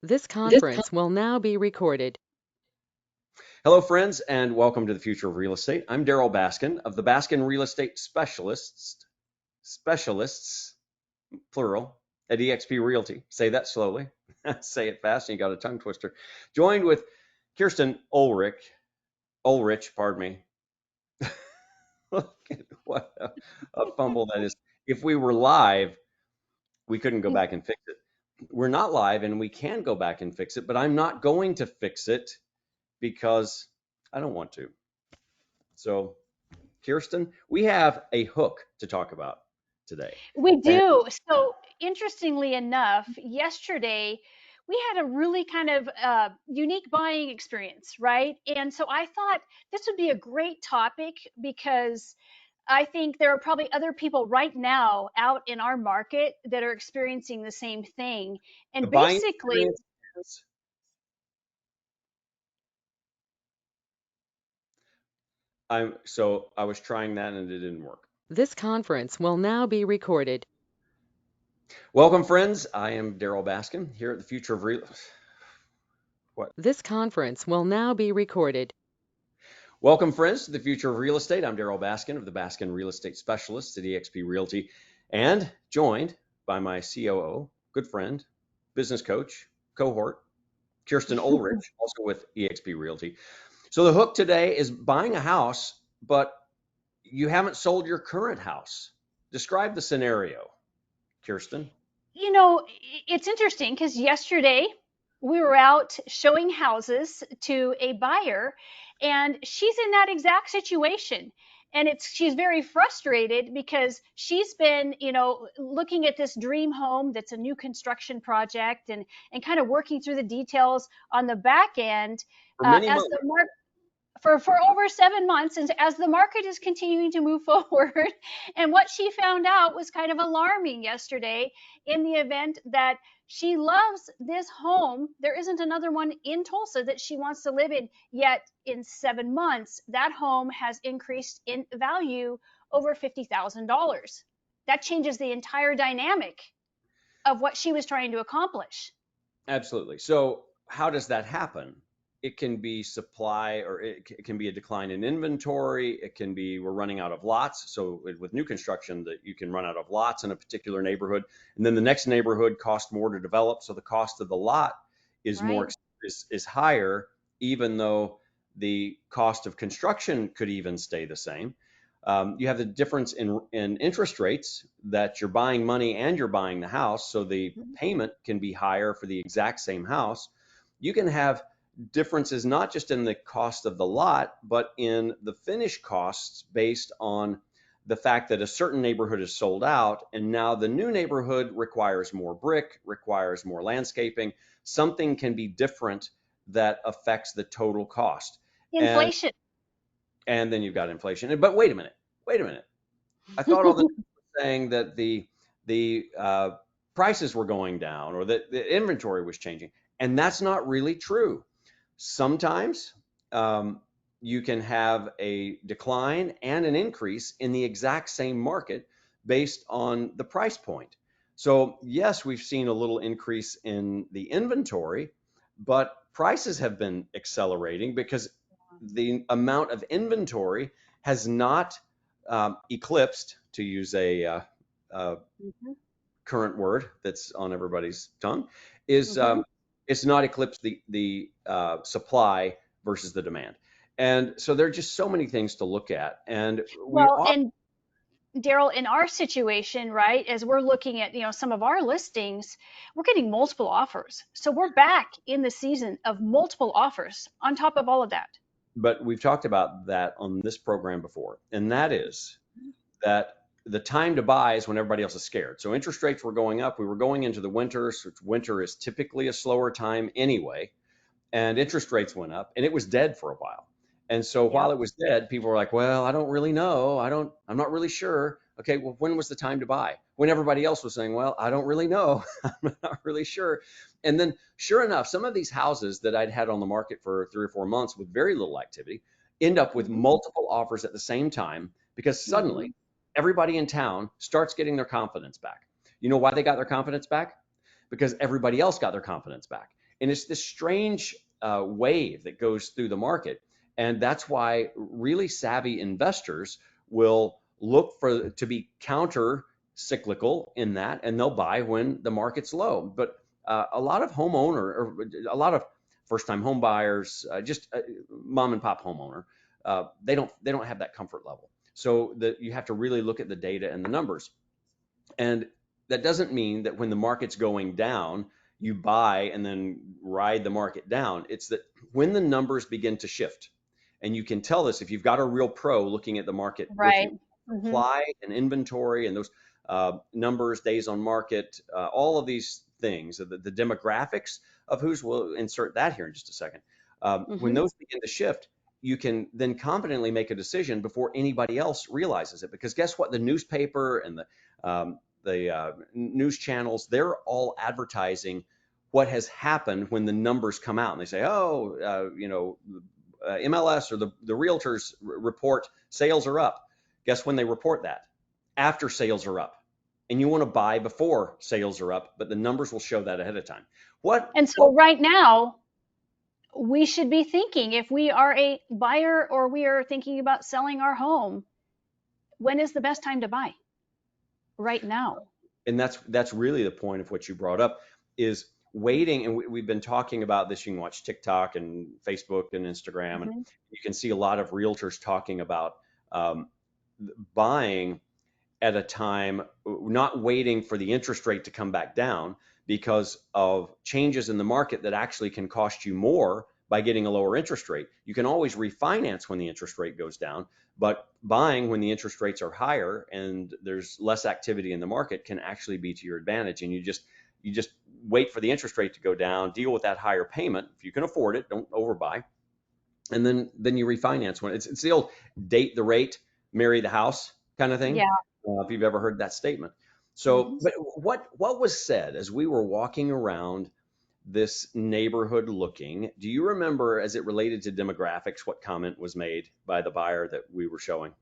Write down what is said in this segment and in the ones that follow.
This conference will now be recorded. Hello, friends, and welcome to the Future of Real Estate. I'm Darryl Baskin of the Baskin Real Estate Specialists, plural, at eXp Realty. Say that slowly. Say it fast, and you got a tongue twister. Joined with Kirsten Ulrich, pardon me. Look at what a fumble that is. If we were live, we couldn't go back and fix it. We're not live, and we can go back and fix it, but I'm not going to fix it because I don't want to. So Kirsten, we have a hook to talk about today. We And do. So, interestingly enough, yesterday we had a really kind of unique buying experience, right? And so I thought this would be a great topic because I think there are probably other people right now out in our market that are experiencing the same thing. the And buying basically, experience is, I was trying that and it didn't work. This conference will now be recorded. Welcome, friends. I am Darryl Baskin here at the Future of Real. What? This conference will now be recorded. Welcome, friends, to the Future of Real Estate. I'm Darryl Baskin of the Baskin Real Estate Specialists at eXp Realty, and joined by my COO, good friend, business coach, cohort, Kirsten Ulrich, also with eXp Realty. So the hook today is buying a house, but you haven't sold your current house. Describe the scenario, Kirsten. it's interesting because yesterday we were out showing houses to a buyer, and she's in that exact situation. And she's very frustrated because she's been, looking at this dream home that's a new construction project, and kind of working through the details on the back end For many as months. the market for over 7 months, and as the market is continuing to move forward. And what she found out was kind of alarming yesterday, in the event that she loves this home. There isn't another one in Tulsa that she wants to live in, yet in 7 months that home has increased in value over $50,000. That changes the entire dynamic of what she was trying to accomplish. Absolutely. So how does that happen? It can be supply, or it can be a decline in inventory. It can be we're running out of lots. So with new construction, that you can run out of lots in a particular neighborhood, and then the next neighborhood costs more to develop. So the cost of the lot is more Right. is higher, even though the cost of construction could even stay the same. You have the difference in interest rates, that you're buying money and you're buying the house. So the payment can be higher for the exact same house. You can have differences not just in the cost of the lot, but in the finished costs based on the fact that a certain neighborhood is sold out and now the new neighborhood requires more brick, requires more landscaping. Something can be different that affects the total cost. And Inflation. and then you've got inflation. But wait a minute. I thought all this was saying that the prices were going down or that the inventory was changing, and that's not really true. Sometimes you can have a decline and an increase in the exact same market based on the price point. So yes, we've seen a little increase in the inventory, but prices have been accelerating because the amount of inventory has not eclipsed, to use a Mhm. current word that's on everybody's tongue, is Mhm. it's not eclipsed the supply versus the demand. And so there are just so many things to look at. And we Well, often, and Daryl, in our situation, right, as we're looking at, some of our listings, we're getting multiple offers. So we're back in the season of multiple offers on top of all of that. but we've talked about that on this program before, and that is that the time to buy is when everybody else is scared. So interest rates were going up. We were going into the winter, so winter is typically a slower time anyway, and interest rates went up and it was dead for a while. And so while Yep. it was dead, people were like, well, I don't really know. I'm not really sure. Okay, well, when was the time to buy? When everybody else was saying, well, I don't really know. I'm not really sure. And then sure enough, some of these houses that I'd had on the market for 3 or 4 months with very little activity end up with Hmm. multiple offers at the same time because Hmm. suddenly everybody in town starts getting their confidence back. You know why they got their confidence back? Because everybody else got their confidence back. And it's this strange wave that goes through the market. And that's why really savvy investors will look for to be counter cyclical in that, and they'll buy when the market's low. But a lot of a lot of first-time home buyers, just mom and pop homeowner, they don't have that comfort level. So that you have to really look at the data and the numbers. And that doesn't mean that when the market's going down, you buy and then ride the market down. It's that when the numbers begin to shift, and you can tell this if you've got a real pro looking at the market with Right. you, Hmm. supply and inventory and those numbers, days on market, all of these things, the demographics of we'll insert that here in just a second. When Hmm. those begin to shift, you can then confidently make a decision before anybody else realizes it. Because guess what? The newspaper and the news channels, they're all advertising what has happened when the numbers come out. And they say, oh, MLS or the realtors report sales are up. Guess when they report that? After sales are up. And you want to buy before sales are up, but the numbers will show that ahead of time. And so right now, we should be thinking if we are a buyer or we are thinking about selling our home, when is the best time to buy? Right now. And that's really the point of what you brought up is waiting. And we've been talking about this. You can watch TikTok and Facebook and Instagram, and Hmm. you can see a lot of realtors talking about um, buying at a time, not waiting for the interest rate to come back down because of changes in the market that actually can cost you more by getting a lower interest rate. You can always refinance when the interest rate goes down, but buying when the interest rates are higher and there's less activity in the market can actually be to your advantage. And you just wait for the interest rate to go down, deal with that higher payment if you can afford it, don't overbuy, and then you refinance when it's the old date the rate, marry the house kind of thing. Yeah. If you've ever heard that statement. So, Hmm. but what was said as we were walking around this neighborhood looking? Do you remember, as it related to demographics, what comment was made by the buyer that we were showing?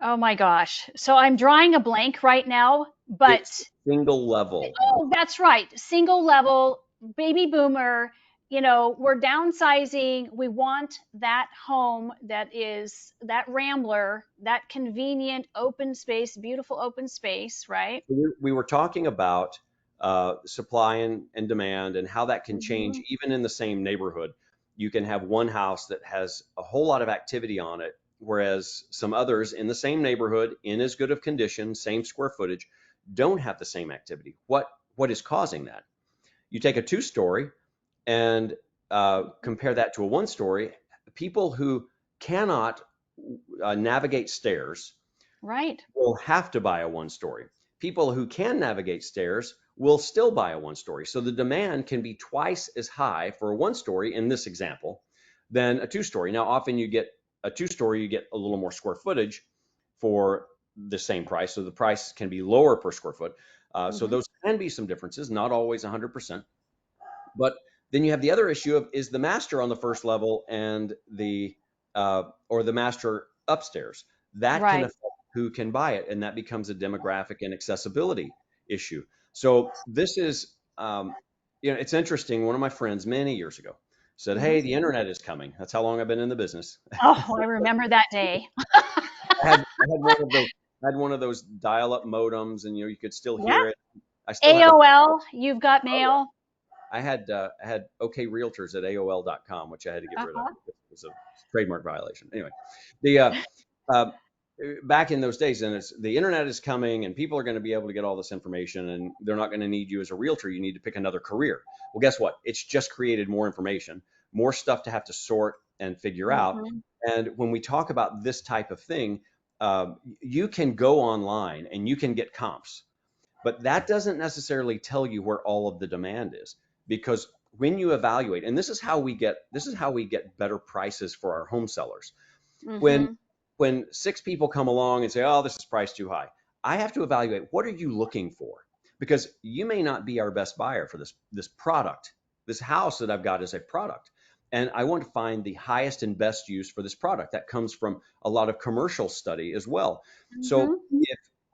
Oh my gosh. So I'm drawing a blank right now, but It's single level. oh, that's right. Single level, baby boomer, we're downsizing. We want that home that is that rambler, that convenient open space, beautiful open space, right? We were talking about supply and demand and how that can change Hmm. even in the same neighborhood. You can have one house that has a whole lot of activity on it, whereas some others in the same neighborhood, in as good of condition, same square footage, don't have the same activity. What is causing that? You take a two-story and compare that to a one-story. People who cannot navigate stairs Right. will have to buy a one story. People who can navigate stairs will still buy a one story. So the demand can be twice as high for a one story in this example than a two story. Now, often you get a two story, you get a little more square footage for the same price. So the price can be lower per square foot. So Hmm. those can be some differences, not always 100%. But then you have the other issue of is the master on the first level and or the master upstairs. That can Right. affect who can buy it, and that becomes a demographic and accessibility issue. So this is, it's interesting. One of my friends many years ago said, Hmm. "Hey, the internet is coming." That's how long I've been in the business. Oh, I remember that day. I had one of those dial-up modems, and you could still Yeah. hear it. I still have a. AOL, you've got Oh yeah. mail. I had OK Realtors at AOL.com, which I had to get rid of Uh-huh. because it was a trademark violation. Anyway, the uh, back in those days, and the internet is coming, and people are going to be able to get all this information, and they're not going to need you as a realtor. You need to pick another career. Well, guess what? It's just created more information, more stuff to have to sort and figure out. Hmm. And when we talk about this type of thing, you can go online and you can get comps, but that doesn't necessarily tell you where all of the demand is, because when you evaluate, and this is how we get better prices for our home sellers. When Hmm. when six people come along and say, "Oh, this is priced too high," I have to evaluate what are you looking for, because you may not be our best buyer for this product. This house that I've got is a product, and I want to find the highest and best use for this product. That comes from a lot of commercial study as well. So Hmm.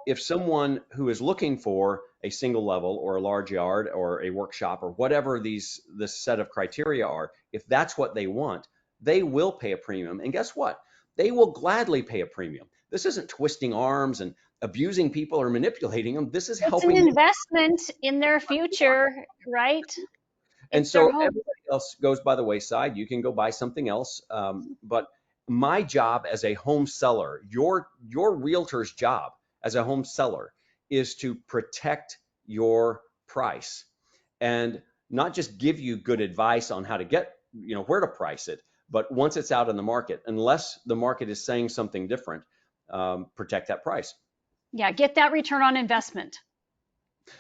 if someone who is looking for a single level or a large yard or a workshop or whatever this set of criteria are, if that's what they want, they will pay a premium. And guess what? They will gladly pay a premium. This isn't twisting arms and abusing people or manipulating them. This is It's an helping them. investment in their future, right? And It's their so home. everybody else goes by the wayside. You can go buy something else. But my job as a home seller, your realtor's job as a home seller is to protect your price and not just give you good advice on how to get, where to price it, but once it's out in the market, unless the market is saying something different, protect that price. Yeah, get that return on investment,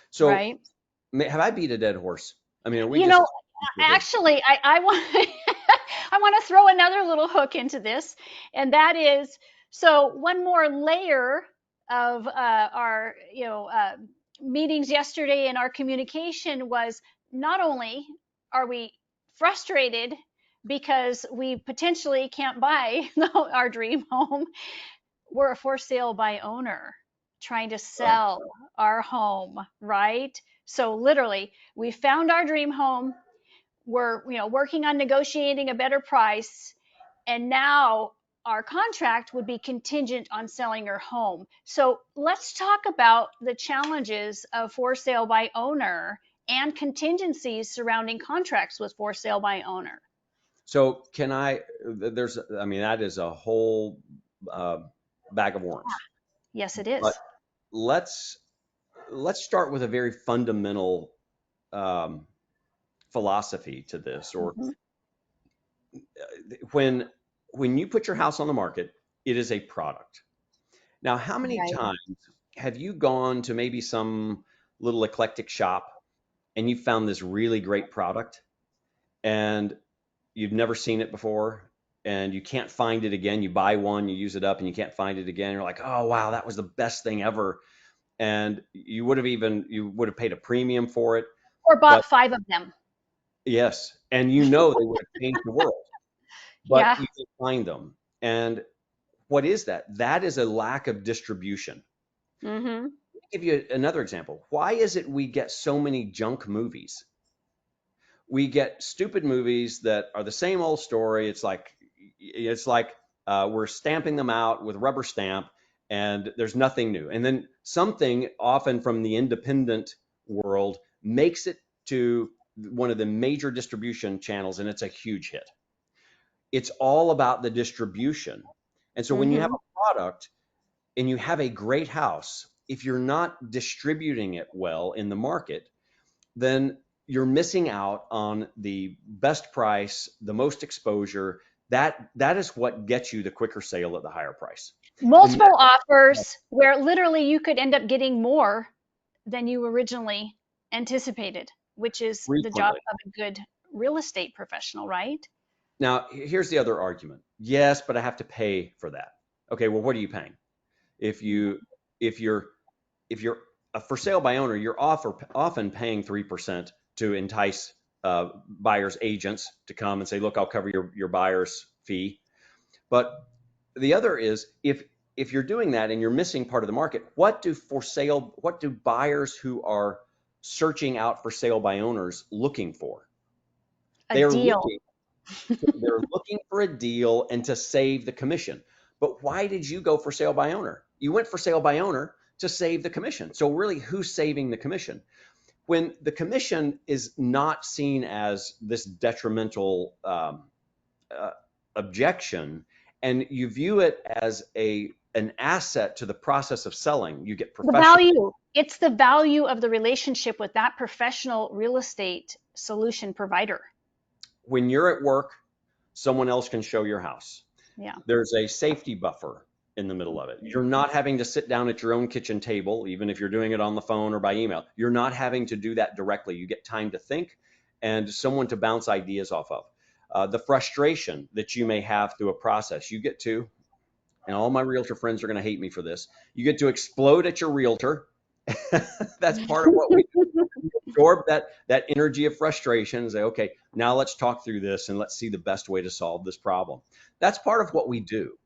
So right? have I beat a dead horse? I mean, are we You just know, actually, I want I want to throw another little hook into this, and that is so one more layer of our meetings yesterday and our communication was not only are we frustrated because we potentially can't buy our dream home, we're a for sale by owner trying to right? sell our home, right? So literally, we found our dream home. We're working on negotiating a better price, and now our contract would be contingent on selling our home. So let's talk about the challenges of for sale by owner and contingencies surrounding contracts with for sale by owner. So I mean, that is a whole uh, bag of worms. Yes, it But is. let's start with a very fundamental um, philosophy to this. Or Mhm. when you put your house on the market, it is a product. Now, how many Right. times have you gone to maybe some little eclectic shop and you found this really great product and you've never seen it before and you can't find it again? You buy one, you use it up, and you can't find it again. You're like, oh wow, that was the best thing ever. And you would have paid a premium for it. Or But bought 5 of them. yes, and they would have changed the world, but Yeah. you can find them. And what is that? That is a lack of distribution. Mhm. Let me give you another example. Why is it we get so many junk movies? We get stupid movies that are the same old story. It's like we're stamping them out with rubber stamp, and there's nothing new. And then something, often from the independent world, makes it to one of the major distribution channels, and it's a huge hit. It's all about the distribution. And so when you have Mhm. a product and you have a great house, if you're not distributing it well in the market, then you're missing out on the best price, the most exposure. That is what gets you the quicker sale at the higher price. And Multiple offers where literally you could end up getting more than you originally anticipated, which is the job frequently. of a good real estate professional, right? Now, here's the other argument. Yes, but I have to pay for that. Okay, well, what are you paying? If you if you're if you're a for sale by owner, you're often paying 3% to entice buyers agents to come and say, look, I'll cover your buyer's fee. But the other is, if you're doing that and you're missing part of the market, what do buyers who are searching out for sale by owners looking for? A They are deal. looking they're looking for a deal and to save the commission. But why did you go for sale by owner? You went for sale by owner to save the commission. So really, who's saving the commission? When the commission is not seen as this detrimental uh, objection, and you view it as an asset to the process of selling, you get The professional. value. It's the value of the relationship with that professional real estate solution provider. When you're at work, someone else can show your house. Yeah. There's a safety buffer in the middle of it. You're not having to sit down at your own kitchen table, even if you're doing it on the phone or by email. You're not having to do that directly. You get time to think and someone to bounce ideas off of. The frustration that you may have through a process, you get to, and all my realtor friends are going to hate me for this, you get to explode at your realtor. That's part of what we absorb, that energy of frustration and say, okay, now let's talk through this and let's see the best way to solve this problem. That's part of what we do.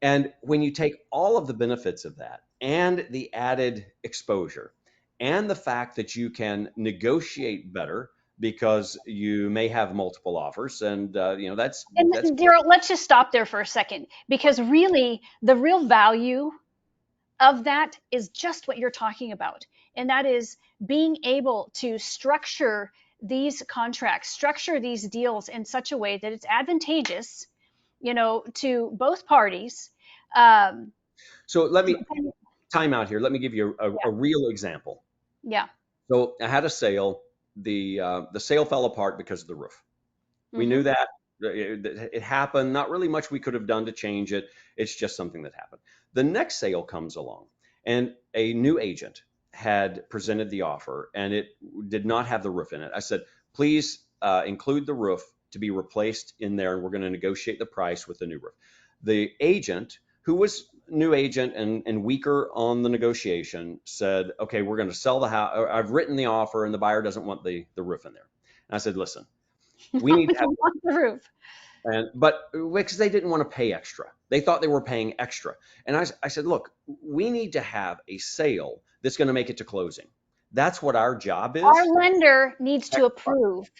And when you take all of the benefits of that and the added exposure and the fact that you can negotiate better because you may have multiple offers, and that's And Daryl, let's just stop there for a second, because really the real value of that is just what you're talking about. And that is being able to structure these contracts, structure these deals in such a way that it's advantageous, to both parties. Um, so. Let me time out here. Let me give you a real example. yeah. So I had a sale. The sale fell apart because of the roof. We knew Hmm. that it happened. Not really much we could have done to change it. It's just something that happened. The next sale comes along, and a new agent had presented the offer, and it did not have the roof in it. I said, please include the roof to be replaced in there, and we're going to negotiate the price with the new roof. The agent, who was new agent and weaker on the negotiation, said, okay, we're going to sell the house. I've written the offer, and the buyer doesn't want the roof in there. And I said, listen, we need to have, On the roof. but because they didn't want to pay extra, they thought they were paying extra. And I said, look, we need to have a sale that's going to make it to closing. That's what our job Our is. lender needs to approve.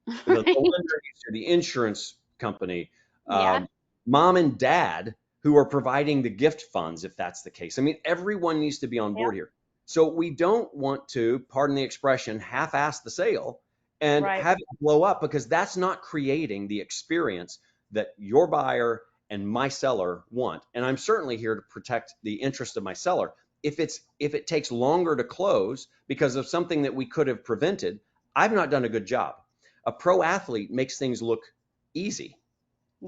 The Right? lender, the insurance company, Yeah. um, mom and dad who are providing the gift funds, if that's the case. I mean, everyone needs to be on Yeah. board here. So we don't want to, pardon the expression, half-ass the sale and Right. have it blow up, because that's not creating the experience that your buyer and my seller want. And I'm certainly here to protect the interest of my seller. If it takes longer to close because of something that we could have prevented, I've not done a good job. A pro athlete makes things look easy.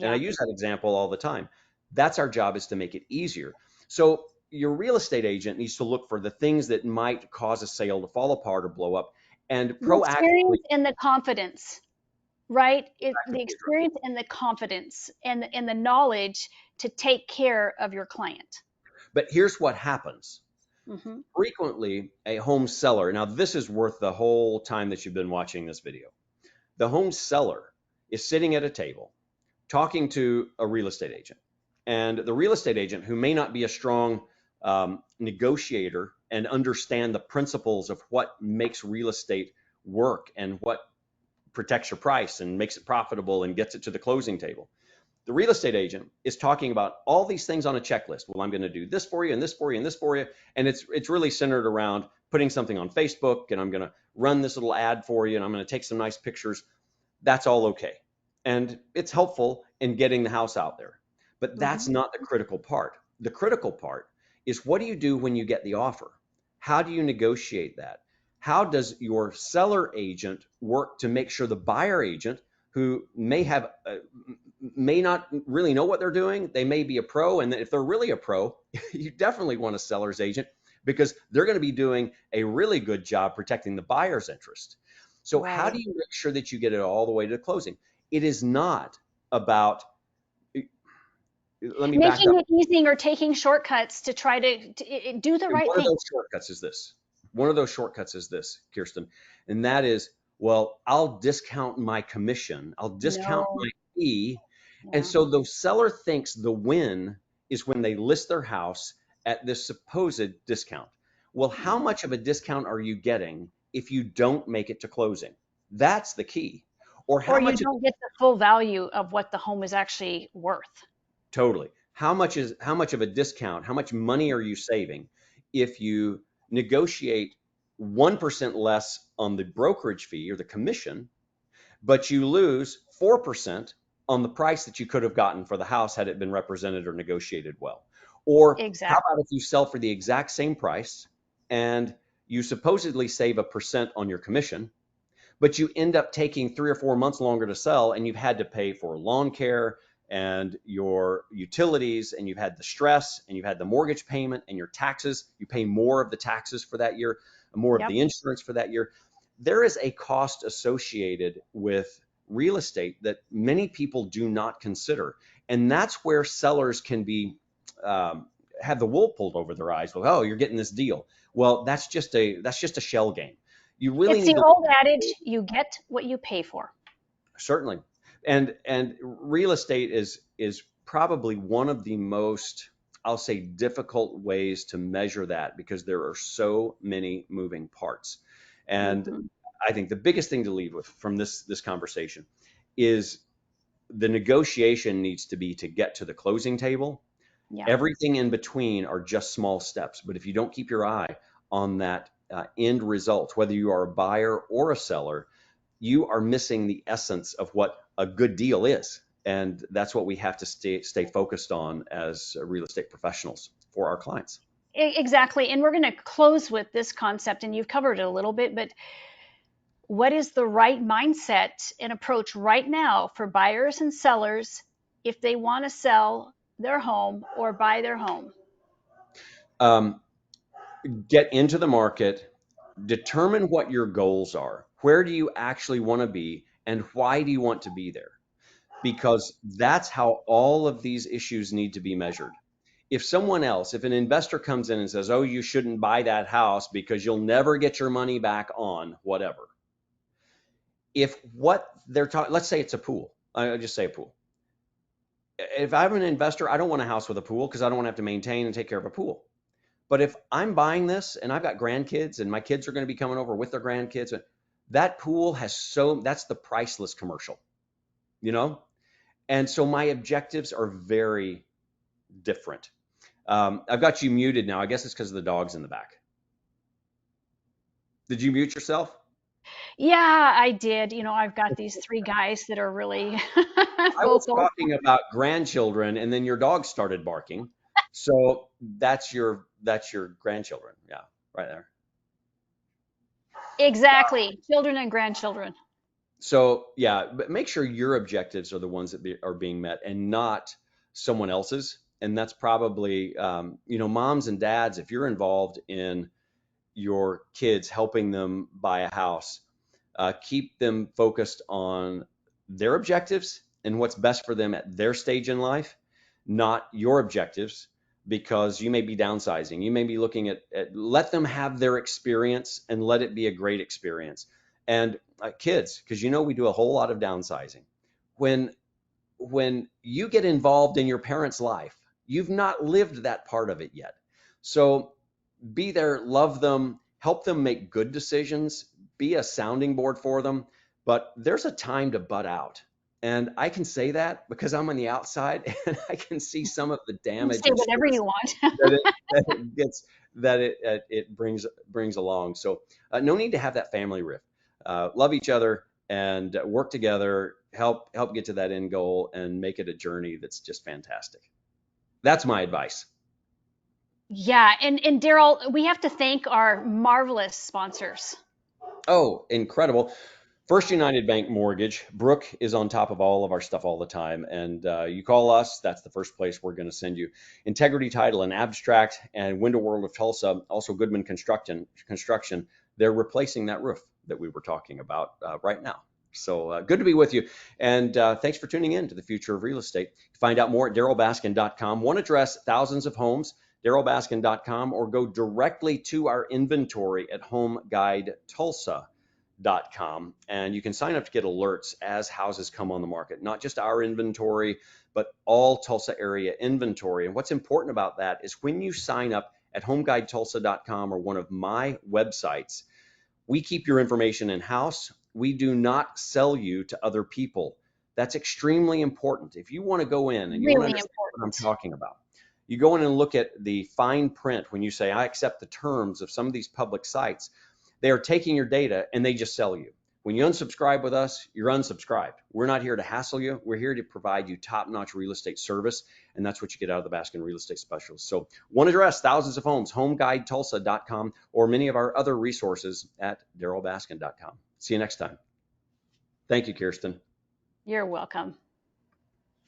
And I Yeah. use that example all the time. That's our job, is to make it easier. So your real estate agent needs to look for the things that might cause a sale to fall apart or blow up, and The proactively. experience and the confidence, right? The Exactly. experience and the confidence and the knowledge to take care of your client. But here's what happens. Hmm. Frequently, a home seller, now this is worth the whole time that you've been watching this video. The home seller is sitting at a table talking to a real estate agent. And the real estate agent, who may not be a strong negotiator and understand the principles of what makes real estate work and what protects your price and makes it profitable and gets it to the closing table. The real estate agent is talking about all these things on a checklist. Well, I'm going to do this for you and this for you and this for you. And it's really centered around putting something on Facebook, and I'm going to run this little ad for you, and I'm going to take some nice pictures. That's all okay. And it's helpful in getting the house out there. But that's Hmm. not the critical part. The critical part is, what do you do when you get the offer? How do you negotiate that? How does your seller agent work to make sure the buyer agent, who may not really know what they're doing, they may be a pro, and if they're really a pro, you definitely want a seller's agent, because they're going to be doing a really good job protecting the buyer's interest. So how Right. do you make sure that you get it all the way to closing? It is not about, let me back Making up. it easy or taking shortcuts to try to do the And right one of thing. those shortcuts is this. One of those shortcuts is this, Kirsten, and that is, well, I'll discount my commission, I'll discount No. my fee. And Yeah. so the seller thinks the win is when they list their house at this supposed discount. Well, how Mhm. much of a discount are you getting if you don't make it to closing? That's the key. Or Or how you much of don't get the full value of what the home is actually worth. Totally. How much of a discount, how much money are you saving if you negotiate 1% less on the brokerage fee or the commission, but you lose 4% on the price that you could have gotten for the house had it been represented or negotiated well? Or how Exactly. about if you sell for the exact same price and you supposedly save a percent on your commission, but you end up taking 3 or 4 months longer to sell, and you've had to pay for lawn care and your utilities, and you've had the stress, and you've had the mortgage payment and your taxes. You pay more of the taxes for that year, more of Yep. the insurance for that year. There is a cost associated with real estate that many people do not consider, and that's where sellers can be um, have the wool pulled over their eyes. Well, oh, you're getting this deal. Well, that's just a shell game. You really It's need the to old adage, you get what you pay for. Certainly. And real estate is probably one of the most I'll say, difficult ways to measure that because there are so many moving parts. And Mm-hmm. I think the biggest thing to leave with from this conversation is the negotiation needs to be to get to the closing table. Yeah. Everything in between are just small steps. But if you don't keep your eye on that end result, whether you are a buyer or a seller, you are missing the essence of what a good deal is. And that's what we have to stay focused on as real estate professionals for our clients. Exactly. And we're going to close with this concept, and you've covered it a little bit, but what is the right mindset and approach right now for buyers and sellers if they want to sell their home or buy their home? Um, get into the market, determine what your goals are. Where do you actually want to be, and why do you want to be there? Because that's how all of these issues need to be measured. If an investor comes in and says, oh, you shouldn't buy that house because you'll never get your money back on whatever. If what they're talking, let's say it's a pool. I'll just say a pool. If I'm an investor, I don't want a house with a pool because I don't want to have to maintain and take care of a pool. But if I'm buying this and I've got grandkids and my kids are going to be coming over with their grandkids, that pool that's the priceless commercial, you know? And so my objectives are very different. I've got you muted now. I guess it's because of the dogs in the back. Did you mute yourself? Yeah, I did. I've got these three guys that are really I was vocal. talking about grandchildren, and then your dog started barking. So that's your grandchildren. Yeah, right there. Exactly. Children and grandchildren. So yeah, but make sure your objectives are the ones that are being met and not someone else's. And that's probably, moms and dads, if you're involved in your kids helping them buy a house, keep them focused on their objectives and what's best for them at their stage in life, not your objectives, because you may be downsizing. You may be looking at let them have their experience and let it be a great experience. And kids, because we do a whole lot of downsizing. When you get involved in your parents' life, you've not lived that part of it yet. So be there, love them, help them make good decisions, be a sounding board for them. But there's a time to butt out. And I can say that because I'm on the outside and I can see some of the You can damage say and whatever stress you want. that it brings along. So no need to have that family rift. Love each other and work together, help get to that end goal and make it a journey that's just fantastic. That's my advice. Yeah, and Darryl, we have to thank our marvelous sponsors. Oh, incredible. First United Bank Mortgage. Brooke is on top of all of our stuff all the time. And you call us, that's the first place we're going to send you. Integrity Title and Abstract and Window World of Tulsa, also Goodman Construction. They're replacing that roof that we were talking about right now. So good to be with you. And thanks for tuning in to the Future of Real Estate. Find out more at darrylbaskin.com. One address, thousands of homes, darrylbaskin.com, or go directly to our inventory at homeguidetulsa.com, and you can sign up to get alerts as houses come on the market, not just our inventory, but all Tulsa area inventory. And what's important about that is when you sign up at homeguidetulsa.com or one of my websites, we keep your information in-house. We do not sell you to other people. That's extremely important. If you want to go in and you want to Really understand what I'm important. talking about, you go in and look at the fine print when you say, I accept the terms of some of these public sites. They are taking your data and they just sell you. When you unsubscribe with us, you're unsubscribed. We're not here to hassle you. We're here to provide you top-notch real estate service, and that's what you get out of the Baskin Real Estate Specialist. So one address, thousands of homes, homeguidetulsa.com, or many of our other resources at darrylbaskin.com. See you next time. Thank you, Kirsten. You're welcome.